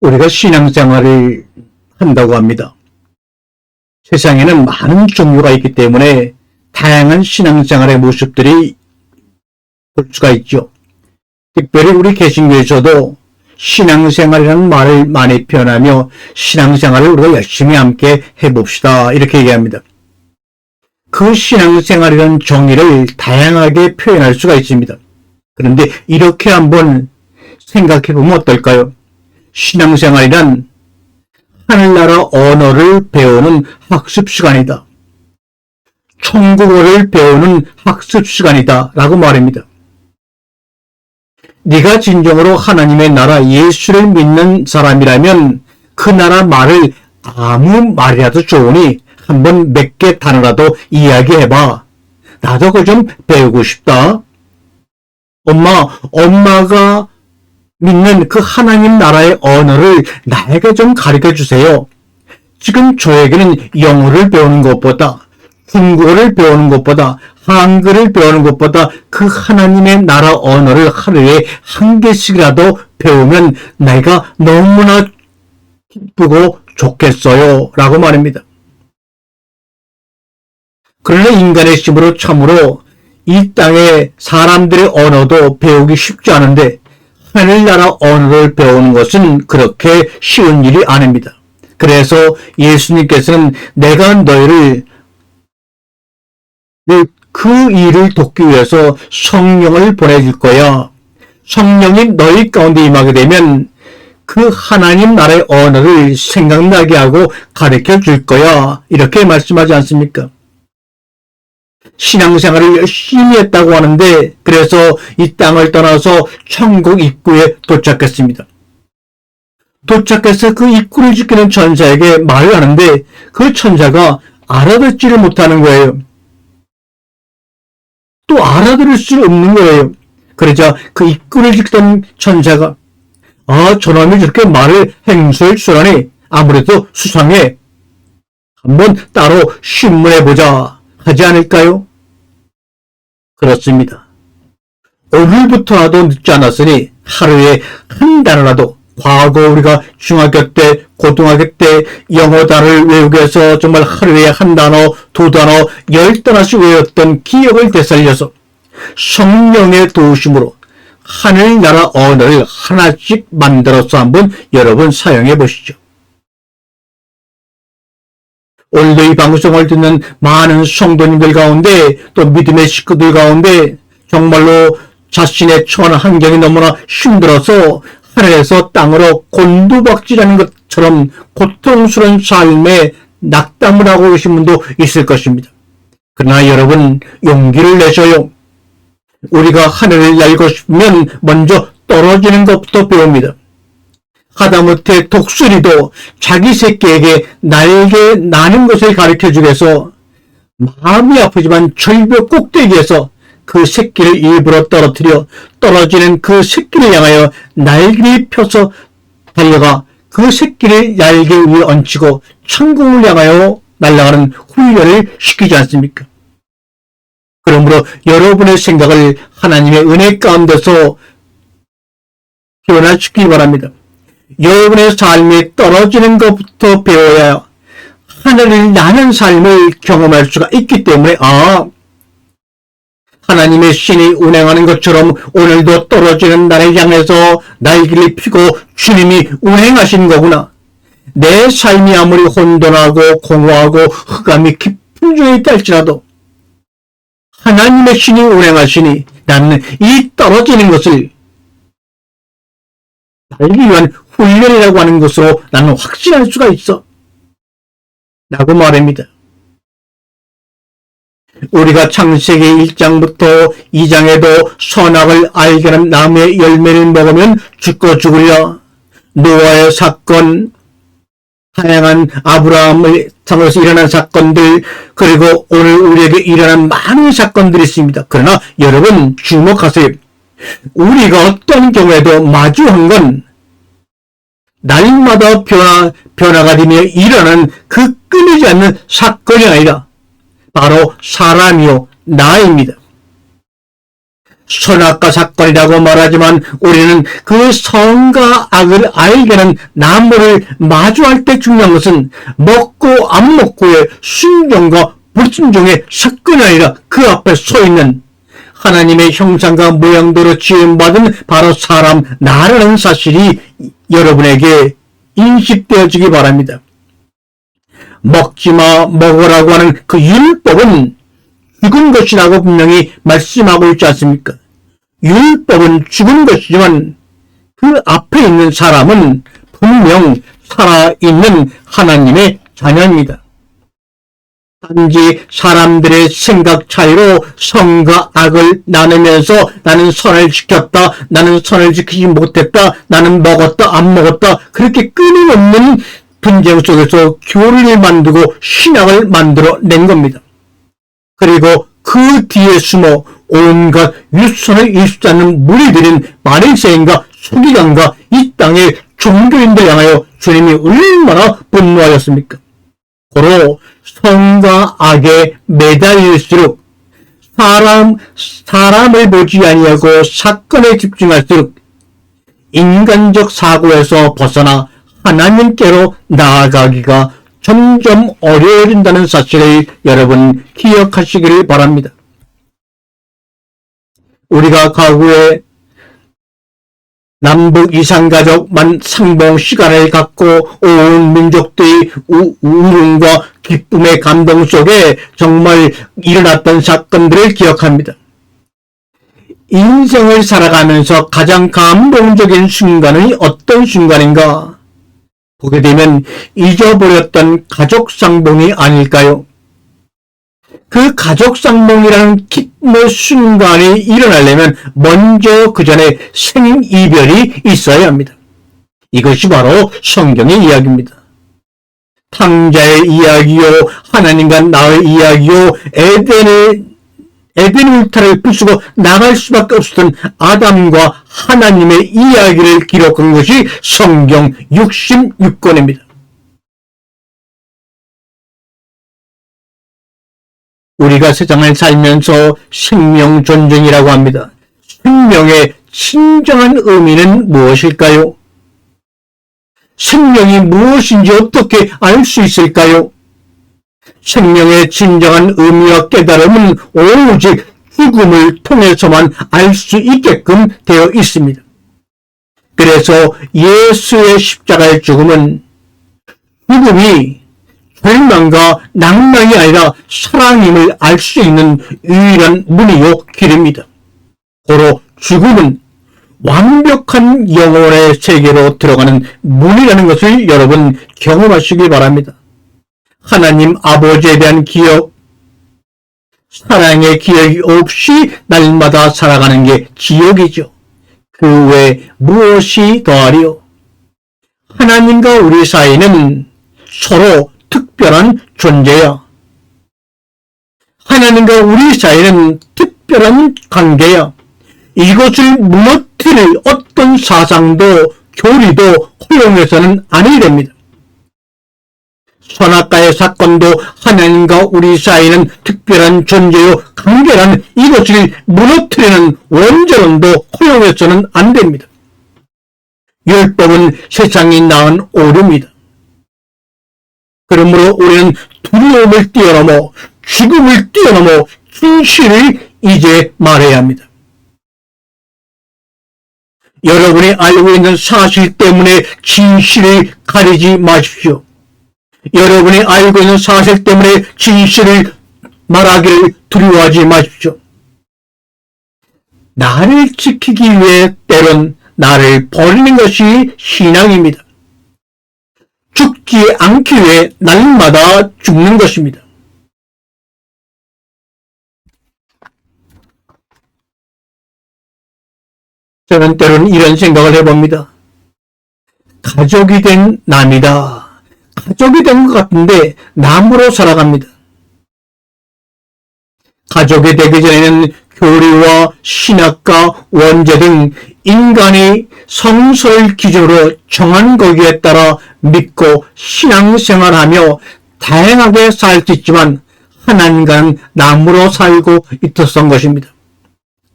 우리가 신앙생활을 한다고 합니다. 세상에는 많은 종류가 있기 때문에 다양한 신앙생활의 모습들이 볼 수가 있죠. 특별히 우리 개신교에서도 신앙생활이라는 말을 많이 표현하며 신앙생활을 우리가 열심히 함께 해봅시다 이렇게 얘기합니다. 그 신앙생활이라는 정의를 다양하게 표현할 수가 있습니다. 그런데 이렇게 한번 생각해보면 어떨까요? 신앙생활이란 하늘나라 언어를 배우는 학습 시간이다. 천국어를 배우는 학습 시간이다 라고 말합니다. 네가 진정으로 하나님의 나라 예수를 믿는 사람이라면 그 나라 말을 아무 말이라도 좋으니 한번 몇 개 단어라도 이야기해봐. 나도 그거 좀 배우고 싶다. 엄마가 믿는 그 하나님 나라의 언어를 나에게 좀 가르쳐 주세요. 지금 저에게는 영어를 배우는 것보다, 중국어를 배우는 것보다, 한글을 배우는 것보다 그 하나님의 나라 언어를 하루에 한 개씩이라도 배우면 내가 너무나 기쁘고 좋겠어요. 라고 말합니다. 그러나 인간의 힘으로 참으로 이 땅의 사람들의 언어도 배우기 쉽지 않은데 하늘나라 언어를 배우는 것은 그렇게 쉬운 일이 아닙니다. 그래서 예수님께서는 내가 너희를 그 일을 돕기 위해서 성령을 보내줄 거야. 성령이 너희 가운데 임하게 되면 그 하나님 나라의 언어를 생각나게 하고 가르쳐 줄 거야. 이렇게 말씀하지 않습니까? 신앙생활을 열심히 했다고 하는데 그래서 이 땅을 떠나서 천국 입구에 도착했습니다. 도착해서 그 입구를 지키는 천사에게 말을 하는데 그 천사가 알아듣지를 못하는 거예요. 또 알아들을 수 없는 거예요. 그러자 그 입구를 지키던 천사가 저놈이 저렇게 말을 행수할 줄 아니 아무래도 수상해. 한번 따로 신문해보자 하지 않을까요? 그렇습니다. 오늘부터라도 늦지 않았으니 하루에 한 단어라도 과거 우리가 중학교 때, 고등학교 때 영어 단어를 외우기 위해서 정말 하루에 한 단어, 두 단어, 10단어씩 외웠던 기억을 되살려서 성령의 도우심으로 하늘나라 언어를 하나씩 만들어서 한번 여러분 사용해 보시죠. 오늘도 이 방송을 듣는 많은 성도님들 가운데 또 믿음의 식구들 가운데 정말로 자신의 처한 환경이 너무나 힘들어서 하늘에서 땅으로 곤두박질하는 것처럼 고통스러운 삶에 낙담을 하고 계신 분도 있을 것입니다. 그러나 여러분 용기를 내셔요. 우리가 하늘을 날고 싶으면 먼저 떨어지는 것부터 배웁니다. 하다못해 독수리도 자기 새끼에게 날개 나는 것을 가르쳐주기 위해서 마음이 아프지만 절벽 꼭대기에서 그 새끼를 일부러 떨어뜨려 떨어지는 그 새끼를 향하여 날개를 펴서 달려가 그 새끼를 날개 위에 얹히고 천국을 향하여 날아가는 훈련을 시키지 않습니까? 그러므로 여러분의 생각을 하나님의 은혜 가운데서 변화시키기 바랍니다. 여러분의 삶이 떨어지는 것부터 배워야 하늘을 나는 삶을 경험할 수가 있기 때문에 하나님의 신이 운행하는 것처럼 오늘도 떨어지는 나를 향해서 날개를 펴고 주님이 운행하신 거구나. 내 삶이 아무리 혼돈하고 공허하고 흑암이 깊은 중에 있다 할지라도 하나님의 신이 운행하시니 나는 이 떨어지는 것을 날기 위한 훈련이라고 하는 것으로 나는 확신할 수가 있어. 라고 말합니다. 우리가 창세기 1장부터 2장에도 선악을 알게 하는 나무의 열매를 먹으면 죽으리라. 노아의 사건, 다양한 아브라함을 통해서 일어난 사건들, 그리고 오늘 우리에게 일어난 많은 사건들이 있습니다. 그러나 여러분 주목하세요. 우리가 어떤 경우에도 마주한 건 날마다 변화가 되며 일어나는 그 끊이지 않는 사건이 아니라 바로 사람이요 나입니다. 선악과 사건이라고 말하지만 우리는 그 선과 악을 알게 하는 나무를 마주할 때 중요한 것은 먹고 안 먹고의 순종과 불순종의 사건이 아니라 그 앞에 서 있는 하나님의 형상과 모양대로 지음받은 바로 사람 나라는 사실이 여러분에게 인식되어지기 바랍니다. 먹지마 먹으라고 하는 그 율법은 죽은 것이라고 분명히 말씀하고 있지 않습니까? 율법은 죽은 것이지만 그 앞에 있는 사람은 분명 살아있는 하나님의 자녀입니다. 단지 사람들의 생각 차이로 선과 악을 나누면서 나는 선을 지켰다, 나는 선을 지키지 못했다, 나는 먹었다, 안 먹었다, 그렇게 끊임없는 분쟁 속에서 교리를 만들고 신학을 만들어낸 겁니다. 그리고 그 뒤에 숨어 온갖 윗선을 일수지 않는 무리들인 바리새인과 서기관과 이 땅의 종교인들 향하여 주님이 얼마나 분노하였습니까? 고로 선과 악에 매달릴수록 사람을 보지 아니하고 사건에 집중할수록 인간적 사고에서 벗어나 하나님께로 나아가기가 점점 어려워진다는 사실을 여러분 기억하시기를 바랍니다. 우리가 과거에 남북 이산가족만 상봉 시간을 갖고 온 민족들의 울음과 기쁨의 감동 속에 정말 일어났던 사건들을 기억합니다. 인생을 살아가면서 가장 감동적인 순간이 어떤 순간인가? 보게 되면 잊어버렸던 가족상봉이 아닐까요? 그 가족상봉이라는 기쁨의 순간이 일어나려면 먼저 그 전에 생이별이 있어야 합니다. 이것이 바로 성경의 이야기입니다. 탕자의 이야기요, 하나님과 나의 이야기요, 에덴 울타리를 부수고 나갈 수밖에 없었던 아담과 하나님의 이야기를 기록한 것이 성경 66권입니다. 우리가 세상을 살면서 생명 전쟁이라고 합니다. 생명의 진정한 의미는 무엇일까요? 생명이 무엇인지 어떻게 알 수 있을까요? 생명의 진정한 의미와 깨달음은 오직 죽음을 통해서만 알 수 있게끔 되어 있습니다. 그래서 예수의 십자가의 죽음은 죽음이 절망과 낭만이 아니라 사랑임을 알 수 있는 유일한 문이요 길입니다. 고로 죽음은 완벽한 영혼의 세계로 들어가는 문이라는 것을 여러분 경험하시기 바랍니다. 하나님 아버지에 대한 기억, 사랑의 기억이 없이 날마다 살아가는 게 지옥이죠. 그 외 무엇이 더하리요? 하나님과 우리 사이는 서로 특별한 존재야. 하나님과 우리 사이는 특별한 관계야. 이것을 무너뜨릴 어떤 사상도 교리도 허용해서는 아니 됩니다. 선악과의 사건도 하나님과 우리 사이는 특별한 존재요 관계라는 이것을 무너뜨리는 원죄론도 허용해서는 안 됩니다. 율법은 세상이 낳은 오류입니다. 그러므로 우리는 두려움을 뛰어넘어 죽음을 뛰어넘어 진실을 이제 말해야 합니다. 여러분이 알고 있는 사실 때문에 진실을 가리지 마십시오. 여러분이 알고 있는 사실 때문에 진실을 말하기를 두려워하지 마십시오. 나를 지키기 위해 때론 나를 버리는 것이 신앙입니다. 죽지 않기 위해 날마다 죽는 것입니다. 저는 때로는 이런 생각을 해봅니다. 가족이 된 남이다. 가족이 된 것 같은데 남으로 살아갑니다. 가족이 되기 전에는 교리와 신학과 원죄 등 인간이 성서를 기준으로 정한 거기에 따라 믿고 신앙생활하며 다양하게 살 수 있지만 하나님과는 남으로 살고 있었던 것입니다.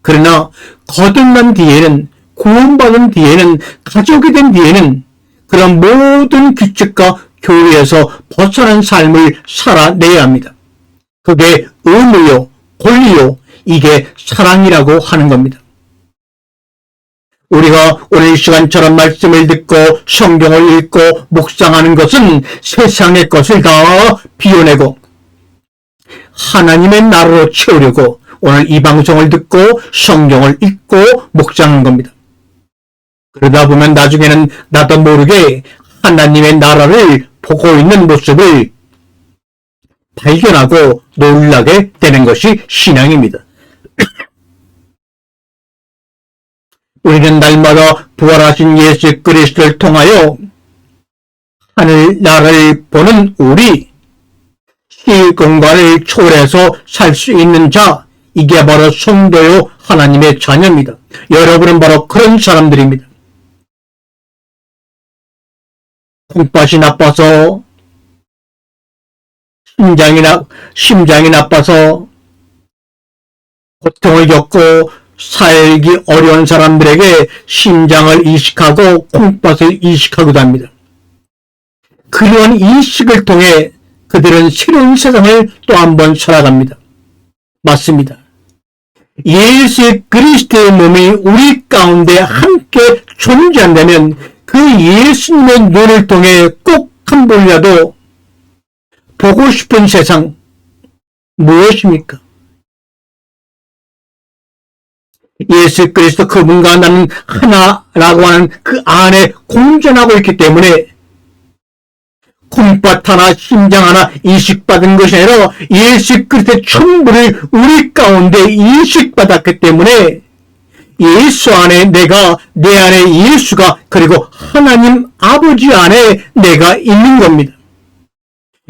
그러나 거듭난 뒤에는, 구원받은 뒤에는, 가족이 된 뒤에는 그런 모든 규칙과 교회에서 벗어난 삶을 살아내야 합니다. 그게 의무요, 권리요, 이게 사랑이라고 하는 겁니다. 우리가 오늘 이 시간처럼 말씀을 듣고 성경을 읽고 묵상하는 것은 세상의 것을 다 비워내고 하나님의 나라로 채우려고 오늘 이 방송을 듣고 성경을 읽고 묵상하는 겁니다. 그러다 보면 나중에는 나도 모르게 하나님의 나라를 보고 있는 모습을 발견하고 놀라게 되는 것이 신앙입니다. 우리는 날마다 부활하신 예수 그리스도를 통하여 하늘나라를 보는 우리, 시공간을 초월해서 살 수 있는 자, 이게 바로 성도요 하나님의 자녀입니다. 여러분은 바로 그런 사람들입니다. 콩팥이 나빠서 심장이 나빠서 고통을 겪고 살기 어려운 사람들에게 심장을 이식하고 콩팥을 이식하기도 합니다. 그러한 이식을 통해 그들은 새로운 세상을 또 한 번 살아갑니다. 맞습니다. 예수 그리스도의 몸이 우리 가운데 함께 존재한다면 그 예수님의 눈을 통해 꼭 한 번이라도 보고 싶은 세상 무엇입니까? 예수 그리스도 그분과 나는 하나라고 하는 그 안에 공존하고 있기 때문에 콩팥 하나 심장 하나 이식받은 것이 아니라 예수 그리스도의 천부를 우리 가운데 이식받았기 때문에 예수 안에 내가, 내 안에 예수가, 그리고 하나님 아버지 안에 내가 있는 겁니다.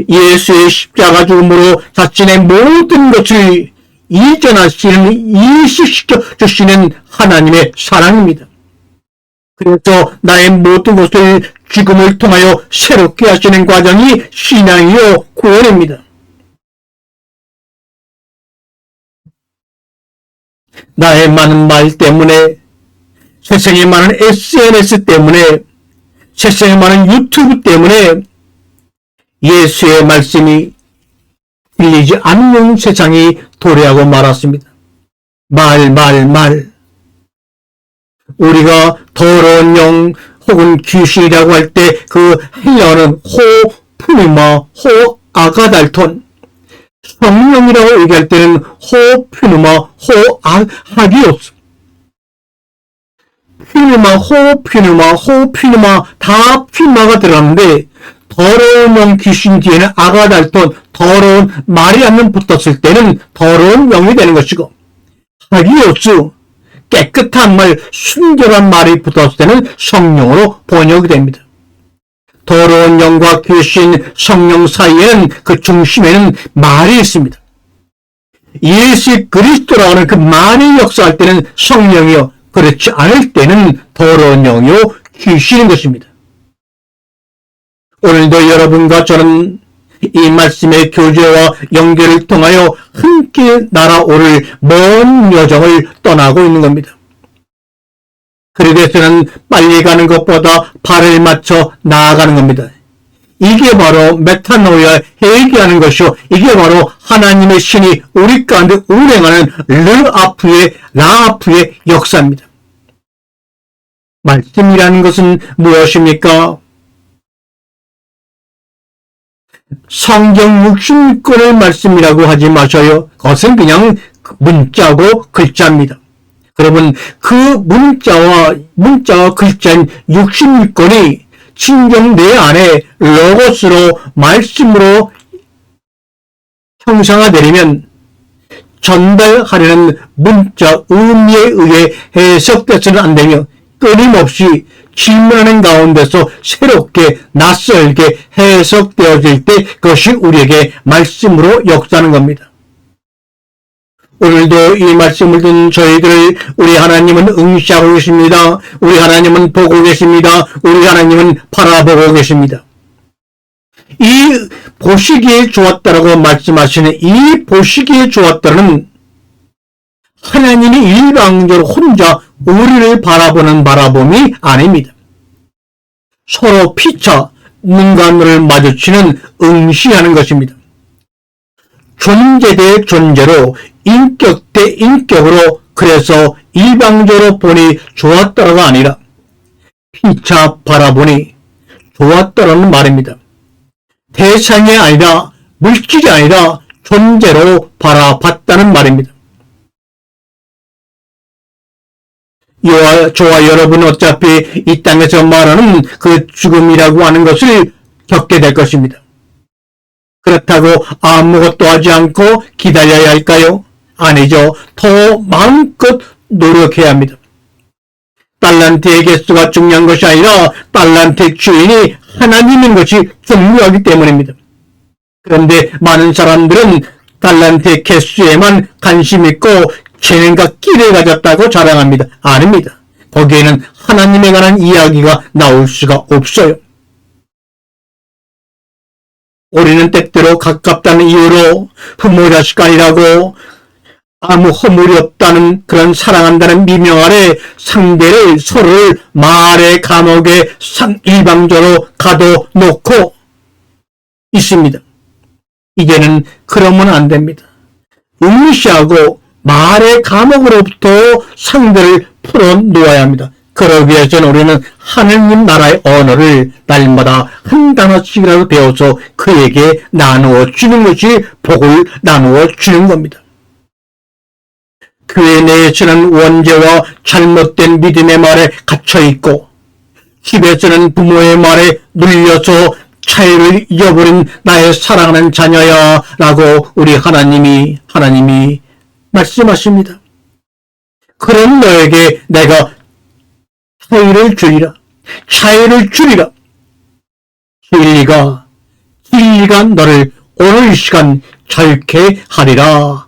예수의 십자가 죽음으로 자신의 모든 것을 이전하시는, 이식시켜 주시는 하나님의 사랑입니다. 그래서 나의 모든 것을 죽음을 통하여 새롭게 하시는 과정이 신앙이요 구원입니다. 나의 많은 말 때문에, 세상에 많은 SNS 때문에, 세상에 많은 유튜브 때문에 예수의 말씀이 들리지 않는 세상이 도래하고 말았습니다. 말. 우리가 더러운 영 혹은 귀신이라고 할 때 그 헬라어는 호푸니마, 호아가달톤, 성령이라고 얘기할 때는 호퓨누마, 호하기오스. 호퓨누마 다 퓨마가 들어갔는데 더러운 영 귀신 뒤에는 아가달톤, 더러운 말이 안 붙었을 때는 더러운 영이 되는 것이고, 하기오스, 깨끗한 말, 순결한 말이 붙었을 때는 성령으로 번역이 됩니다. 더러운 영과 귀신, 성령 사이에는 그 중심에는 말이 있습니다. 예수 그리스도라고 하는 그 말이 역사할 때는 성령이요, 그렇지 않을 때는 더러운 영이요, 귀신인 것입니다. 오늘도 여러분과 저는 이 말씀의 교제와 연결을 통하여 함께 날아오를 먼 여정을 떠나고 있는 겁니다. 그래서는 빨리 가는 것보다 발을 맞춰 나아가는 겁니다. 이게 바로 메타노이아, 회개하는 것이요, 이게 바로 하나님의 신이 우리 가운데 운행하는 라아프의 역사입니다. 말씀이라는 것은 무엇입니까? 성경 66권의 말씀이라고 하지 마셔요. 그것은 그냥 문자고 글자입니다. 그러면 그 문자와 글자인 66권이 진정 내 안에 로고스로, 말씀으로 형상화되려면 전달하려는 문자 의미에 의해 해석돼서는 안 되며 끊임없이 질문하는 가운데서 새롭게 낯설게 해석되어질 때 그것이 우리에게 말씀으로 역사하는 겁니다. 오늘도 이 말씀을 듣는 저희들을 우리 하나님은 응시하고 계십니다. 우리 하나님은 보고 계십니다. 우리 하나님은 바라보고 계십니다. 이 보시기에 좋았다라고 말씀하시는 이 보시기에 좋았다는 하나님이 일방적으로 혼자 우리를 바라보는 바라봄이 아닙니다. 서로 피차 눈과 눈을 마주치는 응시하는 것입니다. 존재 대 존재로, 인격 대 인격으로, 그래서 일방적으로 보니 좋았더라가 아니라 피차 바라보니 좋았더라는 말입니다. 대상이 아니라, 물질이 아니라 존재로 바라봤다는 말입니다. 저와 여러분은 어차피 이 땅에서 말하는 그 죽음이라고 하는 것을 겪게 될 것입니다. 그렇다고 아무것도 하지 않고 기다려야 할까요? 아니죠. 더 마음껏 노력해야 합니다. 달란트의 개수가 중요한 것이 아니라 달란트의 주인이 하나님인 것이 중요하기 때문입니다. 그런데 많은 사람들은 달란트의 개수에만 관심 있고 재능과 끼를 가졌다고 자랑합니다. 아닙니다. 거기에는 하나님에 관한 이야기가 나올 수가 없어요. 우리는 때때로 가깝다는 이유로 부모 자식 간이라고 아무 허물이 없다는 그런 사랑한다는 미명 아래 상대를 서로를 말의 감옥에 일방적으로 가둬놓고 있습니다. 이제는 그러면 안 됩니다. 응시하고 말의 감옥으로부터 상대를 풀어놓아야 합니다. 그러기 위해서는 우리는 하느님 나라의 언어를 날마다 한 단어씩이라도 배워서 그에게 나누어 주는 것이 복을 나누어 주는 겁니다. 교회 내에서는 원죄와 잘못된 믿음의 말에 갇혀있고 집에서는 부모의 말에 눌려서 차이를 잊어버린 나의 사랑하는 자녀야 라고 우리 하나님이 말씀하십니다. 그런 너에게 내가 차이를 주리라. 진리가 너를 오늘 이 시간 자유케 하리라.